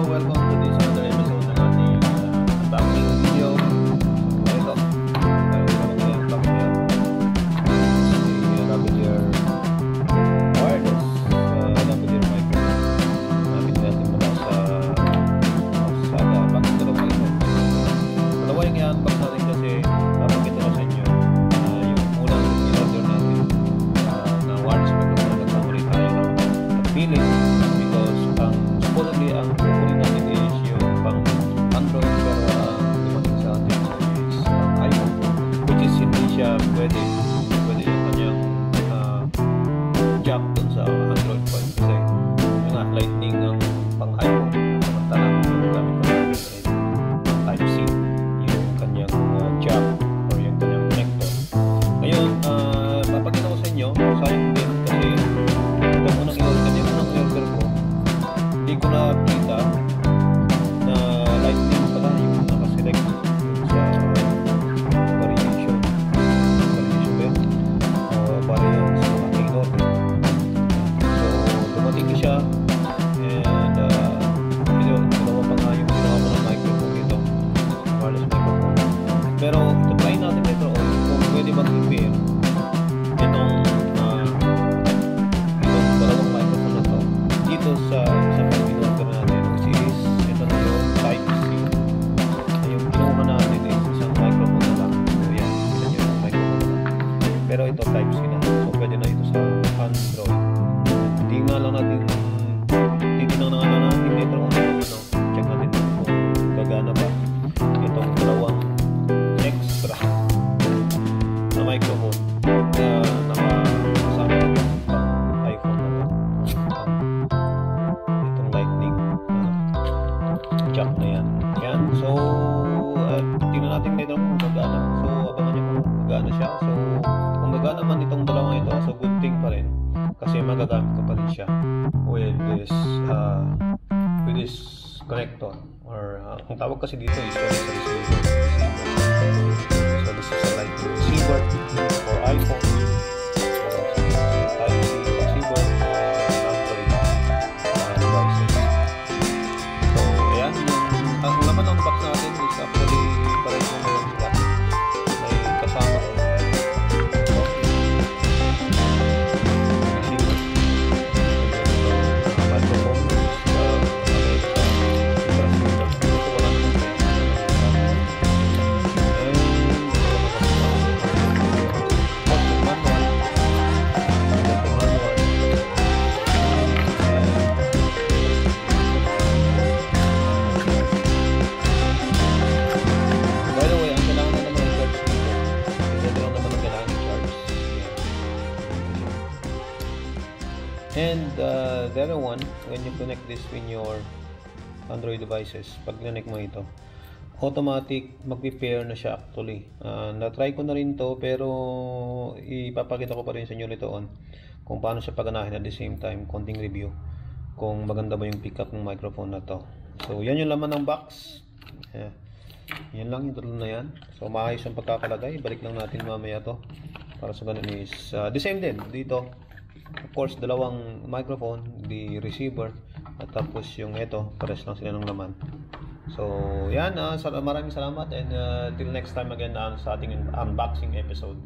welcome to this another episode ng ating unboxing video. So, ito. Lavalier wireless Lavalier microphone. Nabili natin mula sa bakit dalawa ito. Dalawa yung i-unbox natin kasi napakita ko sa inyo yung unang in-order natin na wireless microphone. Nagkamali tayo ng pagpili. Supposedly, ang kukunin natin is yung pang Android pero dumating sa atin is pang iPhone, which is hindi siya pwede yung kanyang jack dun sa Android phone kasi yung nga lightning ang pang iPhone samantalang yung gamit ko natin is Type-C yung kanyang jack or yung kanyang connector. Ngayon, papakita ko sa inyo, sayang din kasi itong unang i-order ko hindi ko na kita na lightning pala yung nakaselect sa variation ba variance sa aking order. So dumating ko siya and dalawa pa nga yung ginawa ko ng microphone dito, wireless microphone. Pero ito try natin ito kung pwede bang i-pair itong dalawang microphone na to dito sa pag-order natin, which is ito na yung Type-C. Yung kinuha natin is isang microphone na lang. So yan, ilan yung microphone na lang. Pero ito Type-C na. So pwede na ito sa Android. Hindi nga lang natin titinang na nga lang natin ito kung check natin kung gagana pa itong dalawang extra na microphone na nakasama pang iPhone na lang. Lightning jack na yan. So tingnan natin later kung gagana. So abangan nyo kung gagana siya. So kung gagana man itong dalawang ito, so good thing pa rin kasi magagamit ko pa rin siya with this connector or ang tawag kasi dito is receiver. So this is a lightning receiver for iPhone. And the other one, when you connect this with your Android devices, pag connect mo ito, automatic magpi-pair na siya actually. Na-try ko na rin to pero ipapakita ko pa rin sa inyo later on kung paano siya paganahin at the same time, konting review kung maganda ba yung pickup ng microphone na to. So yan yung laman ng box. Yan lang, yung tatlo na yan. So maayos ang pagkakalagay. Balik lang natin mamaya to para sa ganun is the same din dito. Of course, dalawang microphone, the receiver, at tapos yung ito, pares lang sila ng laman. So, yan, maraming salamat and till next time again sa ating unboxing episode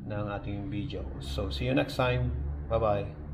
ng ating video. So, see you next time. Bye-bye.